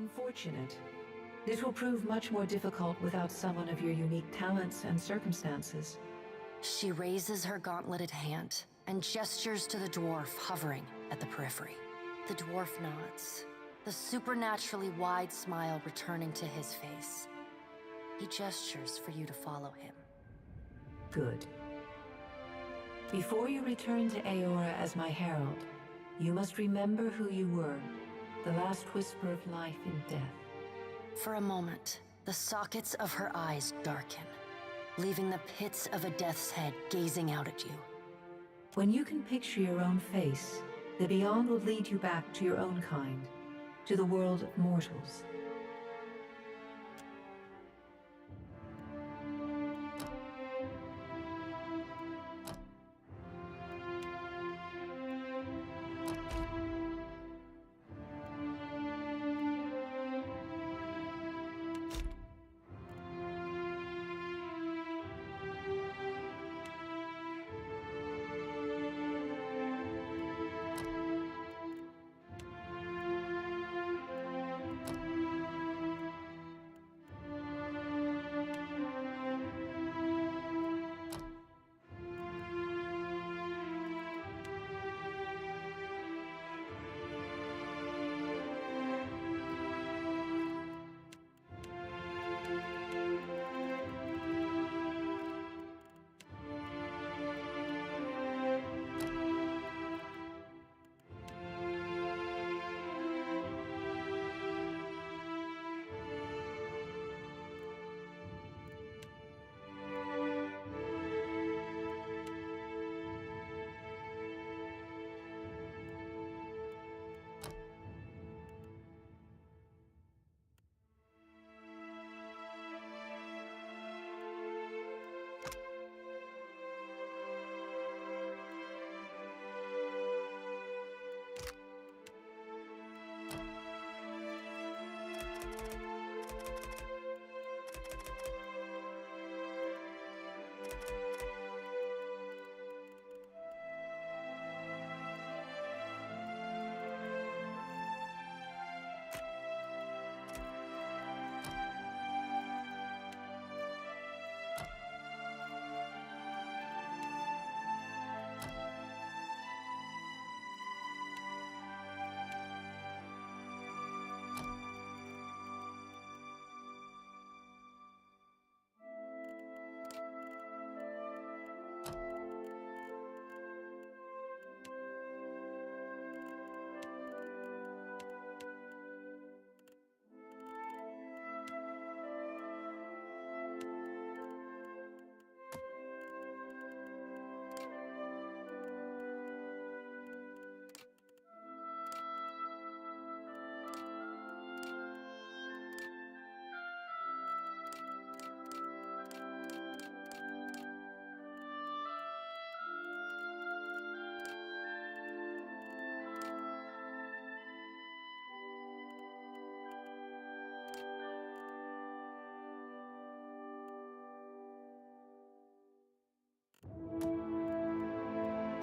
Unfortunate. This will prove much more difficult without someone of your unique talents and circumstances. She raises her gauntleted hand and gestures to the dwarf hovering at the periphery. The dwarf nods, the supernaturally wide smile returning to his face. He gestures for you to follow him. Good. Before you return to Eora as my herald, you must remember who you were, the last whisper of life in death. For a moment, the sockets of her eyes darken, leaving the pits of a death's head gazing out at you. When you can picture your own face, the Beyond will lead you back to your own kind, to the world of mortals.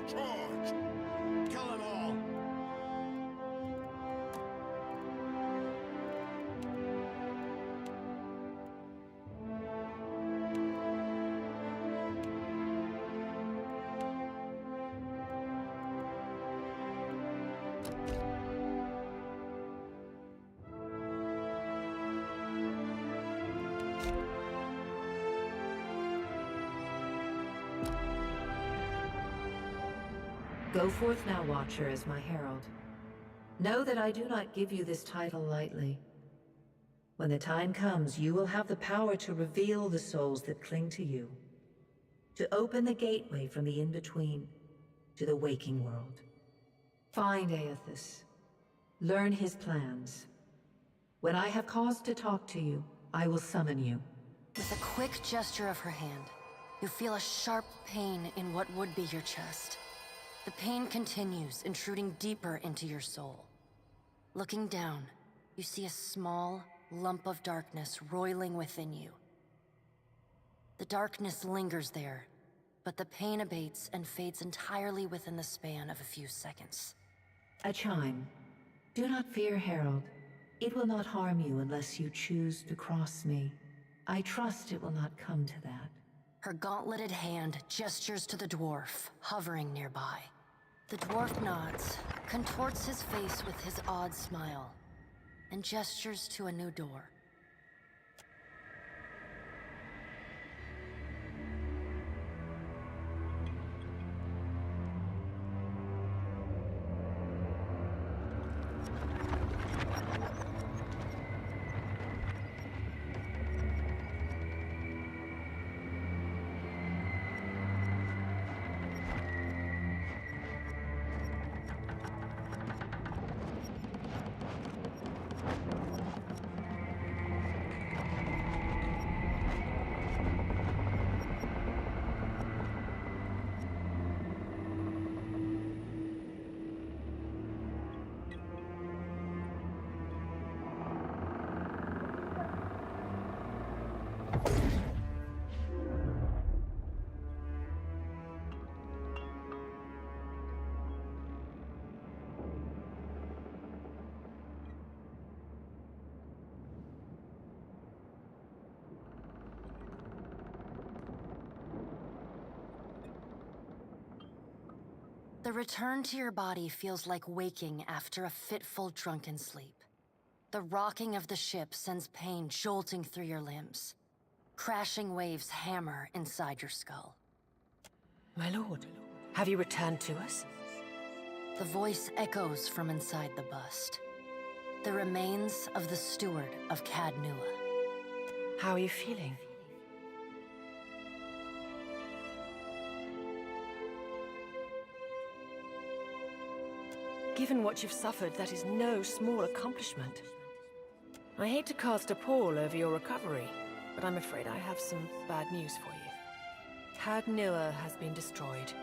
Charge! Kill them all! Go forth now, Watcher, as my herald. Know that I do not give you this title lightly. When the time comes, you will have the power to reveal the souls that cling to you, to open the gateway from the in-between to the waking world. Find Aethys. Learn his plans. When I have cause to talk to you, I will summon you. With a quick gesture of her hand, you feel a sharp pain in what would be your chest. The pain continues, intruding deeper into your soul. Looking down, you see a small lump of darkness roiling within you. The darkness lingers there, but the pain abates and fades entirely within the span of a few seconds. A chime. Do not fear, Herald. It will not harm you unless you choose to cross me. I trust it will not come to that. Her gauntleted hand gestures to the dwarf, hovering nearby. The dwarf nods, contorts his face with his odd smile, and gestures to a new door. The return to your body feels like waking after a fitful drunken sleep. The rocking of the ship sends pain jolting through your limbs. Crashing waves hammer inside your skull. My lord, have you returned to us? The voice echoes from inside the bust. The remains of the steward of Cad Nua. How are you feeling? Given what you've suffered, that is no small accomplishment. I hate to cast a pall over your recovery, but I'm afraid I have some bad news for you. Cad Nua has been destroyed.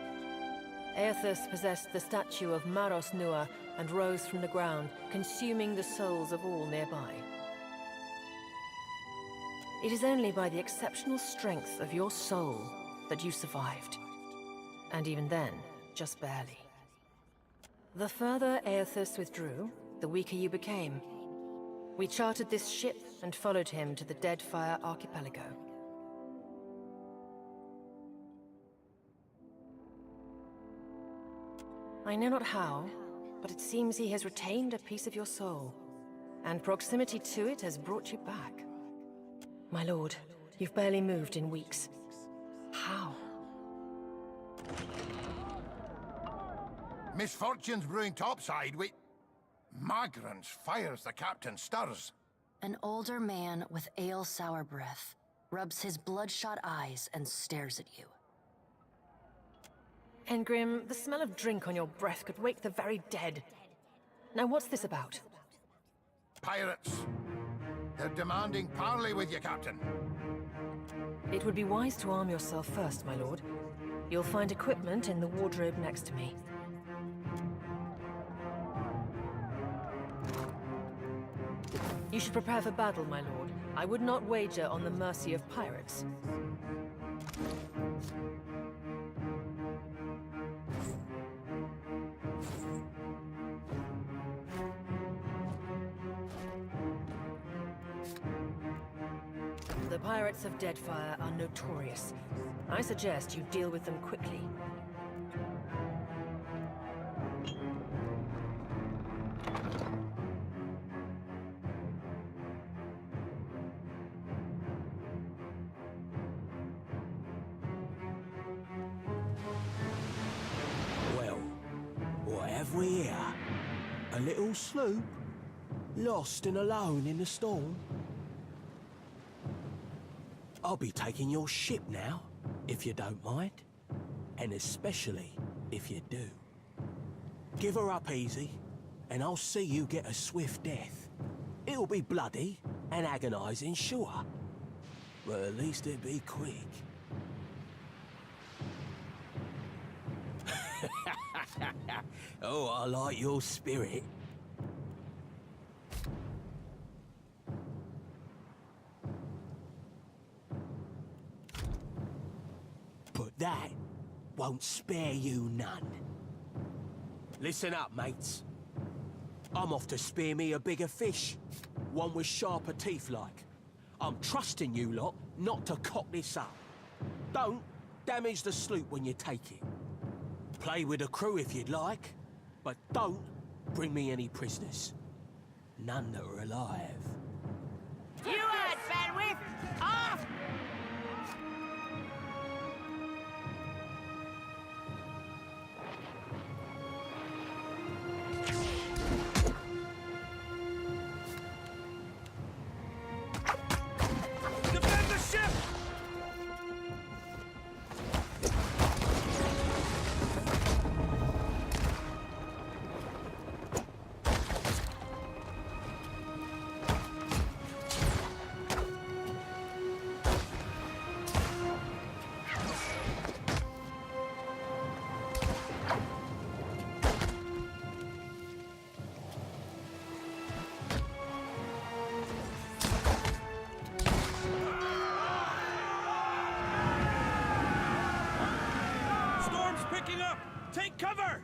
Aethys possessed the statue of Maros Nua and rose from the ground, consuming the souls of all nearby. It is only by the exceptional strength of your soul that you survived. And even then, just barely. The further Aethys withdrew, the weaker you became. We chartered this ship and followed him to the Deadfire Archipelago. I know not how, but it seems he has retained a piece of your soul, and proximity to it has brought you back. My lord, you've barely moved in weeks. How? Misfortunes brewing topside. Magrants fires the captain stirs. An older man with ale-sour breath rubs his bloodshot eyes and stares at you. Engrim, the smell of drink on your breath could wake the very dead. Now what's this about? Pirates. They're demanding parley with you, Captain. It would be wise to arm yourself first, my lord. You'll find equipment in the wardrobe next to me. You should prepare for battle, my lord. I would not wager on the mercy of pirates. The pirates of Deadfire are notorious. I suggest you deal with them quickly. Well, what have we here? A little sloop? Lost and alone in the storm? I'll be taking your ship now, if you don't mind. And especially if you do. Give her up easy, and I'll see you get a swift death. It'll be bloody and agonizing, sure. But at least it'll be quick. Oh, I like your spirit. But that won't spare you none. Listen up, mates. I'm off to spear me a bigger fish. One with sharper teeth like. I'm trusting you lot not to cock this up. Don't damage the sloop when you take it. Play with the crew if you'd like, but don't bring me any prisoners. None that are alive. You heard, Fenwith! Off! Defend the ship! Storm's picking up! Take cover!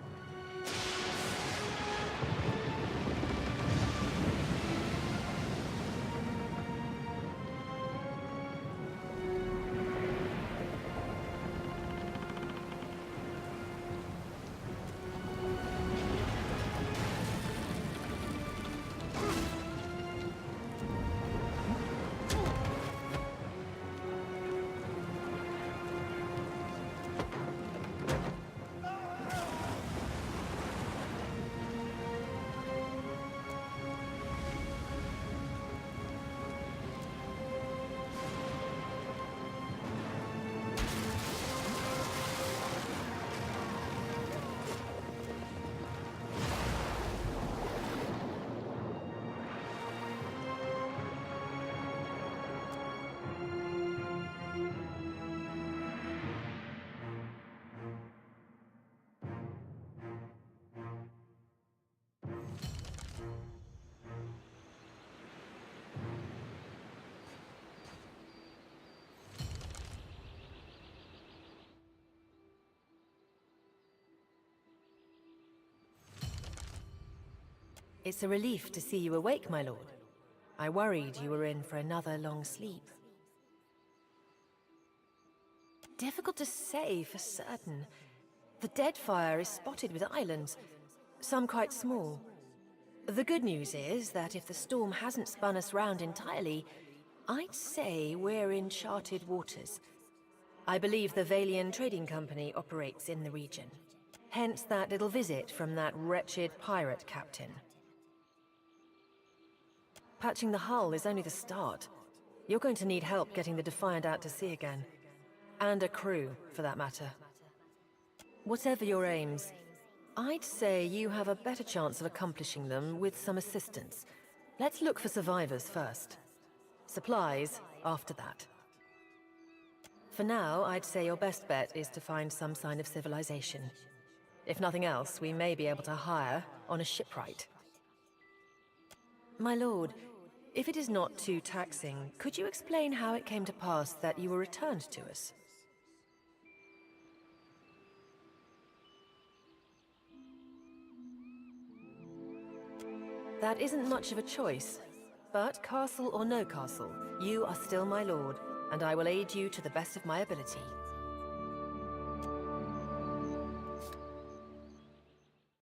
It's a relief to see you awake, my lord. I worried you were in for another long sleep. Difficult to say for certain. The Deadfire is spotted with islands, some quite small. The good news is that if the storm hasn't spun us round entirely, I'd say we're in charted waters. I believe the Valian Trading Company operates in the region. Hence that little visit from that wretched pirate captain. Patching the hull is only the start. You're going to need help getting the Defiant out to sea again. And a crew, for that matter. Whatever your aims, I'd say you have a better chance of accomplishing them with some assistance. Let's look for survivors first. Supplies after that. For now, I'd say your best bet is to find some sign of civilization. If nothing else, we may be able to hire on a shipwright. My lord, if it is not too taxing, could you explain how it came to pass that you were returned to us? That isn't much of a choice, but castle or no castle, you are still my lord, and I will aid you to the best of my ability.